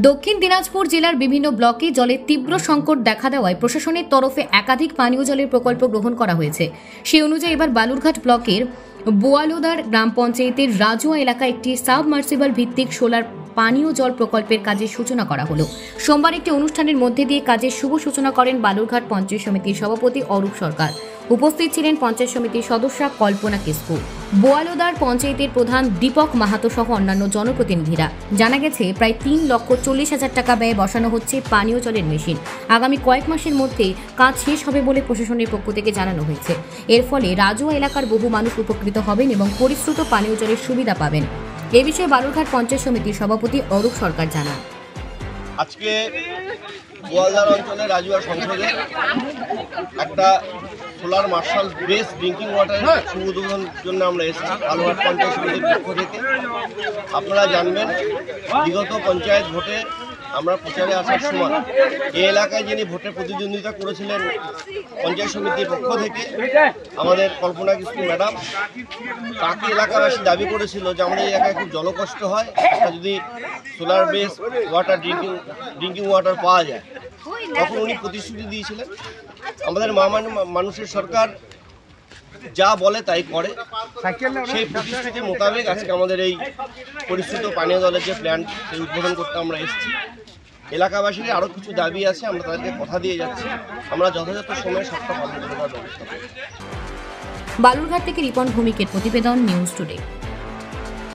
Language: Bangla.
দক্ষিণ দিনাজপুর জেলার বিভিন্ন ব্লকে জলের তীব্র সংকট দেখা দেওয়ায় প্রশাসনের তরফে একাধিক পানীয় জলের প্রকল্প গ্রহণ করা হয়েছে। সেই অনুযায়ী এবার বালুরঘাট ব্লকের বোয়ালোদার গ্রাম পঞ্চায়েতের রাজুয়া এলাকায় একটি সাবমার্সিবল ভিত্তিক সোলার পানীয় জল প্রকল্পের কাজের সূচনা করা হলো। সোমবার একটি অনুষ্ঠানের মধ্যে দিয়ে কাজের শুভ সূচনা করেন বালুরঘাট পঞ্চায়েত সমিতির সভাপতি অরূপ সরকার। উপস্থিত ছিলেন পঞ্চায়েত সমিতির সদস্যা কল্পনা কিস্কু, বোয়ালোদার পঞ্চায়েতের প্রধান দীপক মাহাতো সহ অন্যান্য জনপ্রতিনিধিরা। জানা গেছে প্রায় 3,40,000 টাকা ব্যয়ে বসানো হচ্ছে পানীয় জলের মেশিন। আগামী কয়েক মাসের মধ্যে কাজ শেষ হবে বলে প্রশাসনের পক্ষ থেকে জানানো হয়েছে। এর ফলে রাজুয়া এলাকার বহু মানুষ উপকৃত হবেন এবং পরিশ্রুত পানীয় জলের সুবিধা পাবেন। এ বিষয়ে বালুরঘাট পঞ্চায়েত সমিতির সভাপতি অরূপ সরকার জানান। আজকে বোয়ালদার অঞ্চলে রাজুয়া সংসদে একটা সোলার মার্শাল বেস ড্রিঙ্কিং ওয়াটারের শুভ উদ্বোধনের জন্য আমরা এসেছি বালুরঘাট পঞ্চায়েত সমিতির পক্ষ থেকে। আপনারা জানবেন, বিগত পঞ্চায়েত ভোটে আমরা প্রচারে আসার সময় এই এলাকায় যিনি ভোটে প্রতিদ্বন্দ্বিতা করেছিলেন পঞ্চায়েত সমিতির পক্ষ থেকে, আমাদের কল্পনা কিস্কু ম্যাডাম, তাকে এলাকাবাসী দাবি করেছিল যে আমাদের এই এলাকায় খুব জলকষ্ট হয়, যদি solar base water drinking water পাওয়া যায়। তখন উনি প্রতিশ্রুতি দিয়েছিলেন। আমাদের মানুষের সরকার যা বলে তাই করে, সেই প্রতিশ্রুতি মোতাবেক আজকে আমাদের এই পরিশ্রুত পানীয় জলের যে প্ল্যান্ট সেই উদ্বোধন করতে আমরা এসেছি। এলাকাবাসীর আরও কিছু দাবি আছে, আমরা তাদেরকে কথা দিয়ে যাচ্ছি, আমরা যথাযথ সময়ে সবটা পালন করার ব্যবস্থা করব। বালুরঘাট থেকে রিপন ভৌমিকের প্রতিবেদন, নিউজ টুডে।